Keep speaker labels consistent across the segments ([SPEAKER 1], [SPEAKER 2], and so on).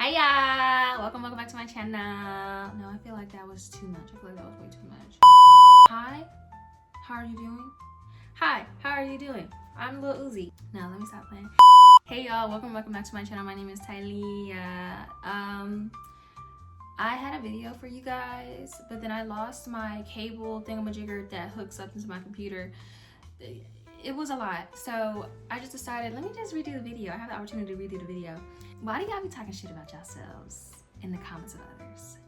[SPEAKER 1] Hiya! Welcome back to my channel. No, I feel like that was too much. I feel like that was way too much. Hi, how are you doing? Hi, how are you doing? I'm Lil Uzi. No, let me stop playing. Hey y'all, welcome back to my channel. My name is Tylia. I had a video for you guys, but then I lost my cable thingamajigger that hooks up into my computer. It was a lot, so I just decided, let me just redo the video. I have the opportunity to redo the video. Why do y'all be talking shit about yourselves in the comments of others?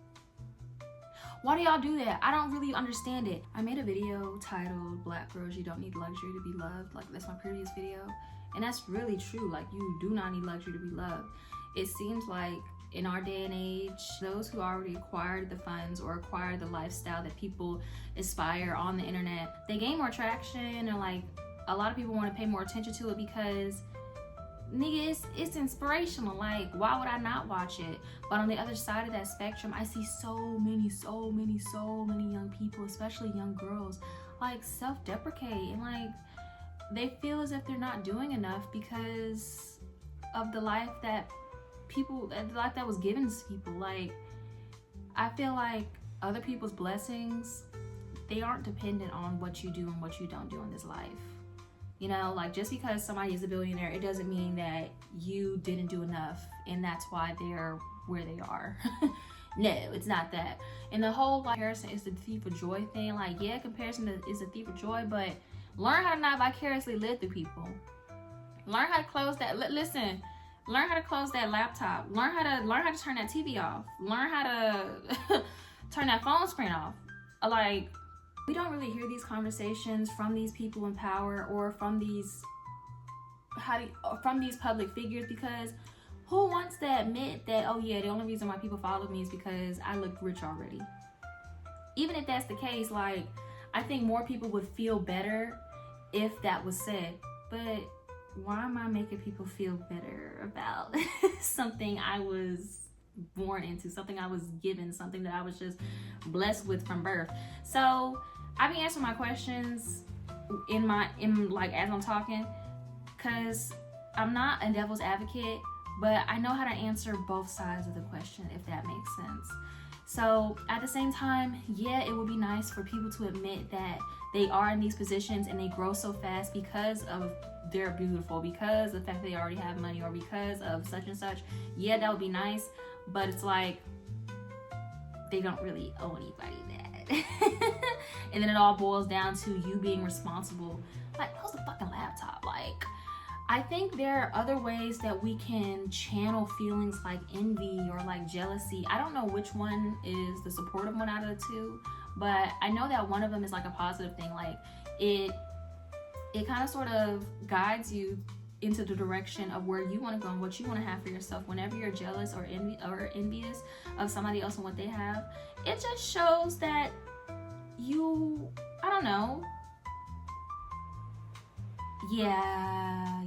[SPEAKER 1] Why do y'all do that? I don't really understand it. I made a video titled Black Girls You Don't Need Luxury to Be Loved. Like, that's my previous video, and that's really true. Like, you do not need luxury to be loved. It seems like in our day and age, those who already acquired the funds or acquired the lifestyle that people aspire on the internet, they gain more traction, and like a lot of people want to pay more attention to it because nigga, it's inspirational. Like, why would I not watch it? But on the other side of that spectrum, I see so many young people, especially young girls, like self-deprecate and like they feel as if they're not doing enough because of the life that was given to people. Like, I feel like other people's blessings, they aren't dependent on what you do and what you don't do in this life. You know, like, just because somebody is a billionaire, it doesn't mean that you didn't do enough and that's why they're where they are. No, it's not that. And the whole like, comparison is the thief of joy thing. Like, yeah, comparison is a thief of joy, but learn how to not vicariously live through people. Learn how to close that. Listen. Learn how to close that laptop. Learn how to turn that TV off. Learn how to turn that phone screen off. Like, we don't really hear these conversations from these people in power or from these public figures, because who wants to admit that, oh yeah, the only reason why people follow me is because I look rich already? Even if that's the case, like, I think more people would feel better if that was said. But why am I making people feel better about something I was born into, something I was given, something that I was just blessed with from birth? So I be answering my questions in like as I'm talking, because I'm not a devil's advocate, but I know how to answer both sides of the question, if that makes sense. So at the same time, yeah, it would be nice for people to admit that they are in these positions and they grow so fast because of they're beautiful, because of the fact they already have money, or because of such and such. Yeah, that would be nice, but it's like they don't really owe anybody that. And then it all boils down to you being responsible. Like, how's the fucking laptop? Like, I think there are other ways that we can channel feelings like envy or like jealousy. I don't know which one is the supportive one out of the two, but I know that one of them is like a positive thing. Like, it kind of sort of guides you into the direction of where you want to go and what you want to have for yourself. Whenever you're jealous or envious of somebody else and what they have, it just shows that you, I don't know. Yeah,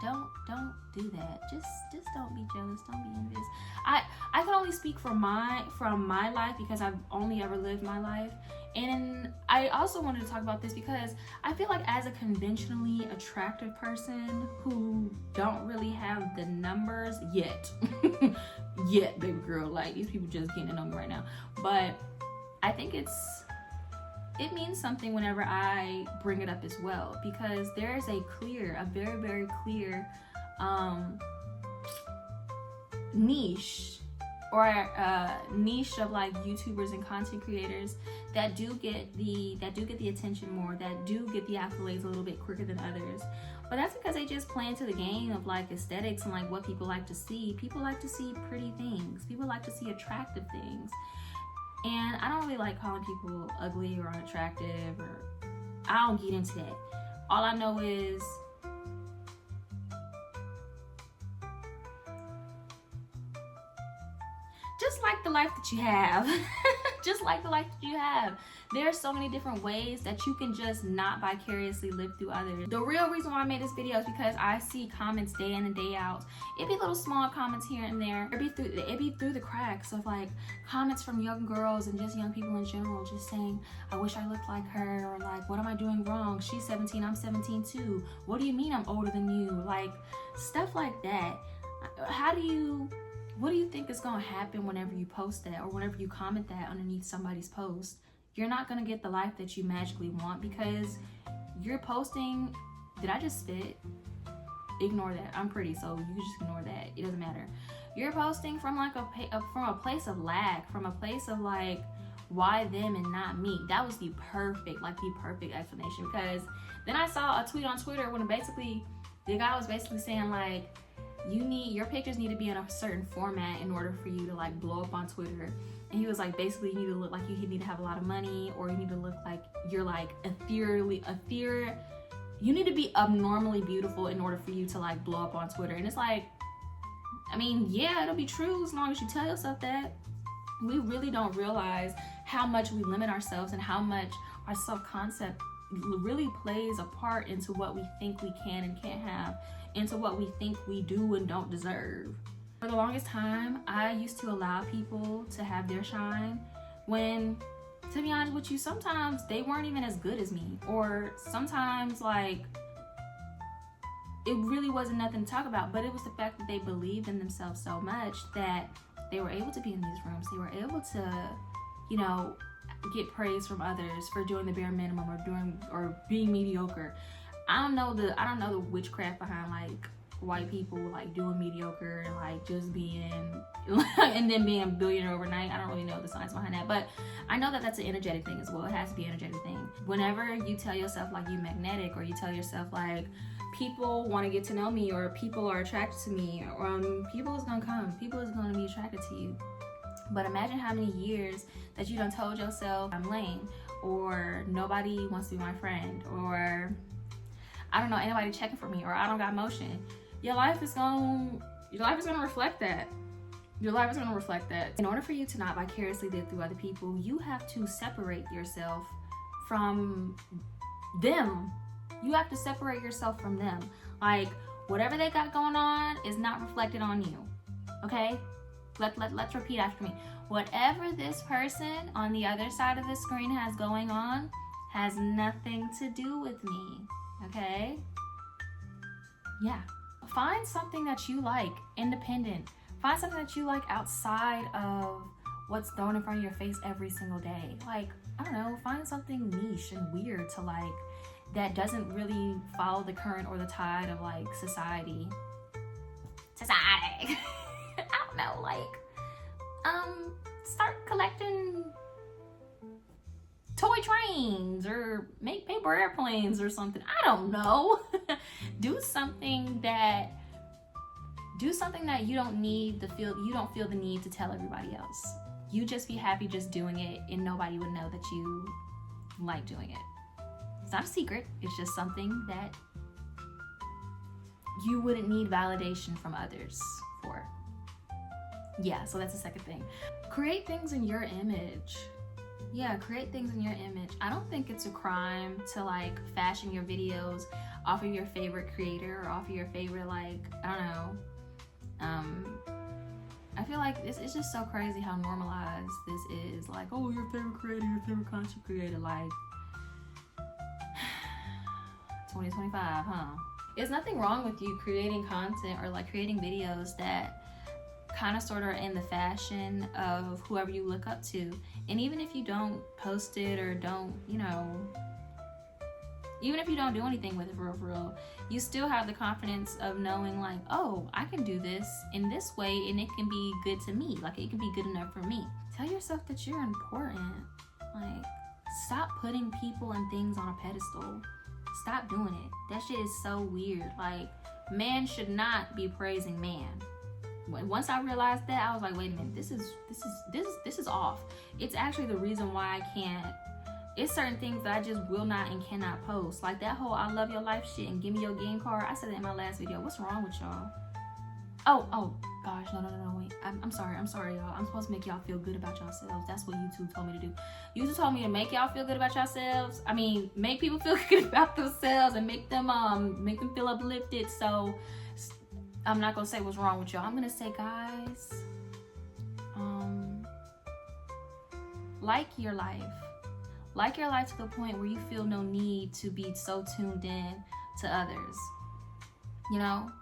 [SPEAKER 1] don't do that. Just don't be jealous, don't be envious. I can only speak from my life because I've only ever lived my life. And I also wanted to talk about this because I feel like as a conventionally attractive person who don't really have the numbers yet, baby girl, like, these people just getting to know me right now. But I think it means something whenever I bring it up as well, because there is a very, very clear niche, or niche of like YouTubers and content creators that do get the attention more, that do get the accolades a little bit quicker than others. But that's because they just play into the game of like aesthetics and like what people like to see. People like to see pretty things. People like to see attractive things. And I don't really like calling people ugly or unattractive, or I don't get into that. All I know is just like the life that you have. Just like the life that you have. There are so many different ways that you can just not vicariously live through others. The real reason why I made this video is because I see comments day in and day out. It'd be little small comments here and there. It'd be through the cracks of like comments from young girls and just young people in general, just saying, I wish I looked like her, or like, what am I doing wrong? She's 17, I'm 17 too. What do you mean I'm older than you? Like, stuff like that. How do you what do you think is going to happen whenever you post that or whenever you comment that underneath somebody's post? You're not going to get the life that you magically want because you're posting. Did I just spit? Ignore that. I'm pretty, so you can just ignore that. It doesn't matter. You're posting from like from a place of lack, from a place of like, why them and not me? That was the perfect explanation, because then I saw a tweet on Twitter when basically the guy was basically saying like, your pictures need to be in a certain format in order for you to like blow up on Twitter. And he was like, basically you need to look like you need to have a lot of money, or you need to look like you're like you need to be abnormally beautiful in order for you to like blow up on Twitter. And it's like, I mean, yeah, it'll be true as long as you tell yourself that. We really don't realize how much we limit ourselves and how much our self-concept really plays a part into what we think we can and can't have, into what we think we do and don't deserve. For the longest time, I used to allow people to have their shine when, to be honest with you, sometimes they weren't even as good as me, or sometimes like it really wasn't nothing to talk about, but it was the fact that they believed in themselves so much that they were able to be in these rooms. They were able to, you know, get praise from others for doing the bare minimum or being mediocre. I don't know the witchcraft behind like white people like doing mediocre and like just being and then being a billionaire overnight. I don't really know the science behind that, but I know that that's an energetic thing as well. It has to be an energetic thing. Whenever you tell yourself like you're magnetic, or you tell yourself like people want to get to know me, or people are attracted to me, people is gonna come. People is gonna be attracted to you. But imagine how many years that you done told yourself I'm lame, or nobody wants to be my friend, or I don't know, ain't nobody checking for me, or I don't got motion. Your life is gonna reflect that. Your life is gonna reflect that. In order for you to not vicariously live through other people, you have to separate yourself from them. You have to separate yourself from them. Like, whatever they got going on is not reflected on you. Okay? Let's repeat after me. Whatever this person on the other side of the screen has going on has nothing to do with me. Okay? Yeah. Find something that you like, independent. Find something that you like outside of what's thrown in front of your face every single day. Like, I don't know, find something niche and weird to like that doesn't really follow the current or the tide of like society. I don't know, like, start collecting toy trains or make paper airplanes or something. I don't know. Do something that you don't feel the need to tell everybody else. You just be happy just doing it, and nobody would know that you like doing it. It's not a secret. It's just something that you wouldn't need validation from others for. Yeah, so that's the second thing. Create things in your image. Yeah, create things in your image. I don't think it's a crime to like fashion your videos off of your favorite creator or off of your favorite, like, I don't know. I feel like it's just so crazy how normalized this is. Like, oh, your favorite creator, your favorite content creator, like 2025, huh? There's nothing wrong with you creating content or like creating videos that kind of sort of in the fashion of whoever you look up to. And even if you don't post it or don't, you know, even if you don't do anything with it for real, you still have the confidence of knowing like, oh, I can do this in this way and it can be good to me. Like, it can be good enough for me. Tell yourself that you're important. Like, stop putting people and things on a pedestal. Stop doing it. That shit is so weird. Like, man should not be praising man. Once I realized that, I was like, wait a minute, this is off. It's actually the reason why I can't. It's certain things that I just will not and cannot post. Like that whole I love your life shit and give me your game card. I said that in my last video. What's wrong with y'all? Oh gosh, no, wait. I'm sorry, y'all. I'm supposed to make y'all feel good about yourselves. That's what YouTube told me to do. YouTube told me to make y'all feel good about yourselves. I mean, make people feel good about themselves and make them feel uplifted. So I'm not gonna say what's wrong with y'all. I'm gonna say, guys, like your life. Like your life to the point where you feel no need to be so tuned in to others. You know?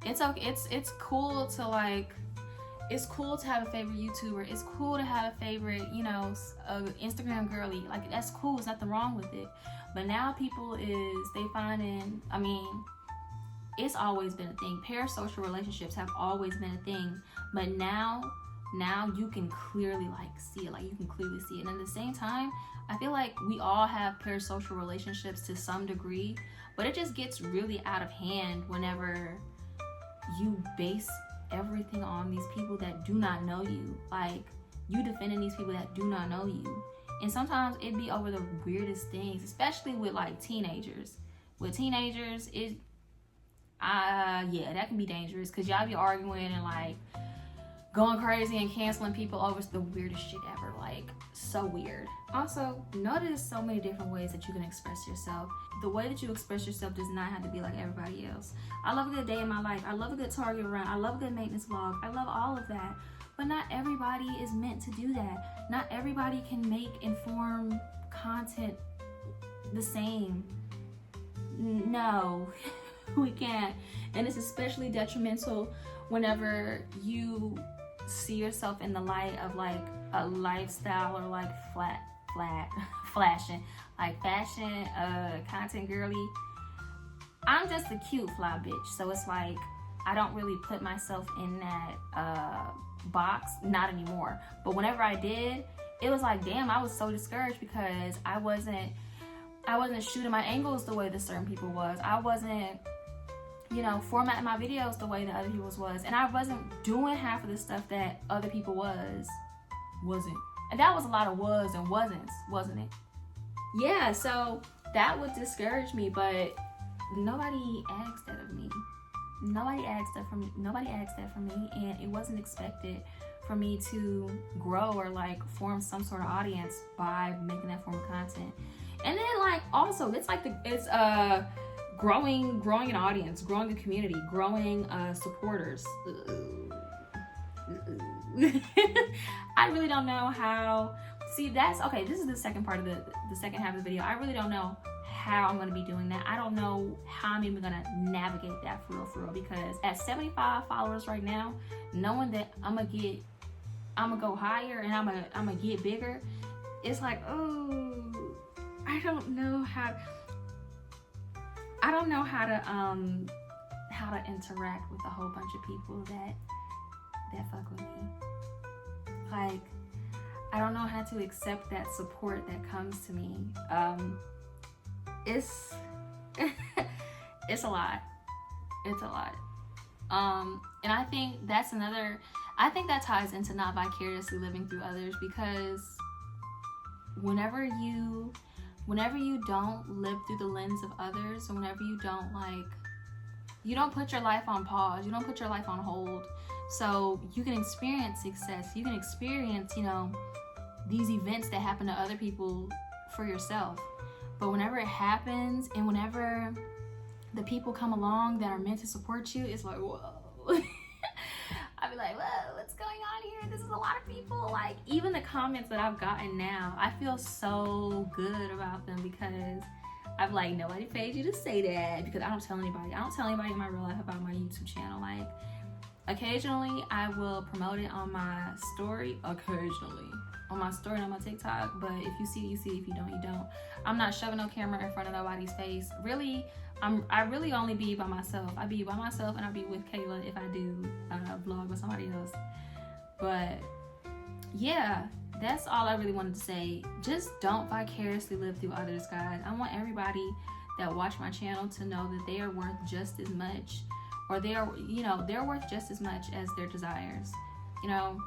[SPEAKER 1] It's okay. It's cool to like, it's cool to have a favorite YouTuber. It's cool to have a favorite, you know, Instagram girly. Like, that's cool. There's nothing wrong with it. But now people they finding, I mean, it's always been a thing. Parasocial relationships have always been a thing. But now you can clearly, like, see it. Like, you can clearly see it. And at the same time, I feel like we all have parasocial relationships to some degree. But it just gets really out of hand whenever you base everything on these people that do not know you. Like, you defending these people that do not know you. And sometimes it be over the weirdest things, especially with, like, teenagers. With teenagers, yeah, that can be dangerous, because y'all be arguing and, like, going crazy and canceling people over the weirdest shit ever. Like, so weird. Also, notice so many different ways that you can express yourself. The way that you express yourself does not have to be like everybody else. I love a good day in my life. I love a good Target run. I love a good maintenance vlog. I love all of that. But not everybody is meant to do that. Not everybody can make informed content the same. No, we can't. And it's especially detrimental whenever you see yourself in the light of, like, a lifestyle or, like, flashing, like, fashion, content girly. I'm just a cute fly bitch, so it's like I don't really put myself in that box, not anymore. But whenever I did, it was like, damn, I was so discouraged because I wasn't shooting my angles the way that certain people was. I wasn't, you know, formatting my videos the way that other people's was, and I wasn't doing half of the stuff that other people wasn't. And that was a lot of was and wasn't it? Yeah, so that would discourage me, but nobody asked that of me. Nobody asked that from me, and it wasn't expected for me to grow or, like, form some sort of audience by making that form of content. And then, like, also, it's like growing an audience, growing a community, growing supporters. I really don't know how. See, that's okay. This is the second part of the second half of the video. I really don't know how I'm going to be doing that. I don't know how I'm even going to navigate that for real, because at 75 followers right now, knowing that I'm gonna go higher and I'm gonna get bigger, it's like, oh, I don't know how to interact with a whole bunch of people that fuck with me. Like, I don't know how to accept that support that comes to me. It's it's a lot. It's a lot. And I think that ties into not vicariously living through others, because whenever you don't live through the lens of others, or whenever you don't put your life on pause, you don't put your life on hold, so you can experience success, you can experience, you know, these events that happen to other people for yourself. But whenever it happens, and whenever the people come along that are meant to support you, it's like, whoa. I'd be like, whoa, what's going on here? This is a lot of people. Like, even the comments that I've gotten now, I feel so good about them, because I'm like, nobody paid you to say that, because I don't tell anybody in my real life about my YouTube channel. Like, occasionally I will promote it on my story, and on my TikTok, but if you see it, you see it. If you don't, you don't. I'm not shoving no camera in front of nobody's face. Really, I really only be by myself. I be by myself, and I be with Kayla if I do vlog with somebody else. But yeah, that's all I really wanted to say. Just don't vicariously live through others, guys. I want everybody that watch my channel to know that they are worth just as much, or they're worth just as much as their desires. You know,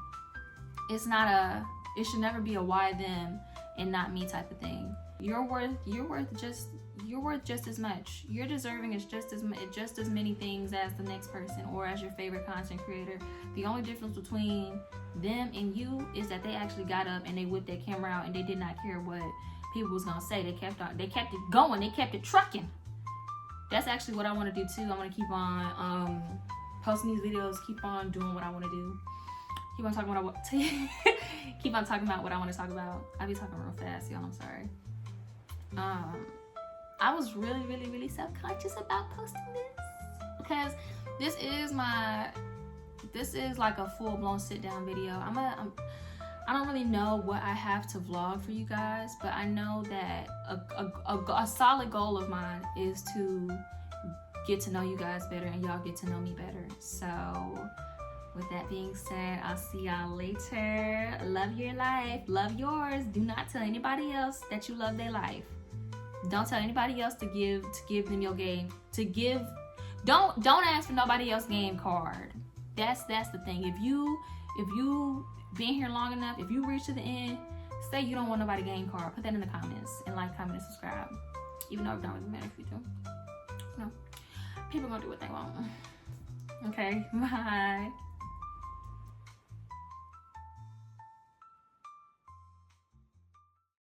[SPEAKER 1] it should never be a why them and not me type of thing. You're worth just as much. You're deserving as just as many things as the next person, or as your favorite content creator. The only difference between them and you is that they actually got up and they whipped their camera out, and they did not care what people was gonna say. They kept it going, they kept it trucking. That's actually what I want to do too. I want to keep on posting these videos, keep on doing what I want to do. Keep on talking about what I want to talk about. I be talking real fast, y'all. I'm sorry. I was really, really, really self-conscious about posting this, because this is my this is like a full-blown sit-down video. I don't really know what I have to vlog for you guys, but I know that a solid goal of mine is to get to know you guys better and y'all get to know me better. So with that being said, I'll see y'all later. Love your life, love yours. Do not tell anybody else that you love their life. Don't tell anybody else to give them your game. Don't ask for nobody else's game card. That's the thing. If you been here long enough, if you reach to the end, say you don't want nobody game card. Put that in the comments and like, comment, and subscribe. Even though it don't really matter if you do. No, people gonna do what they want. Okay, bye.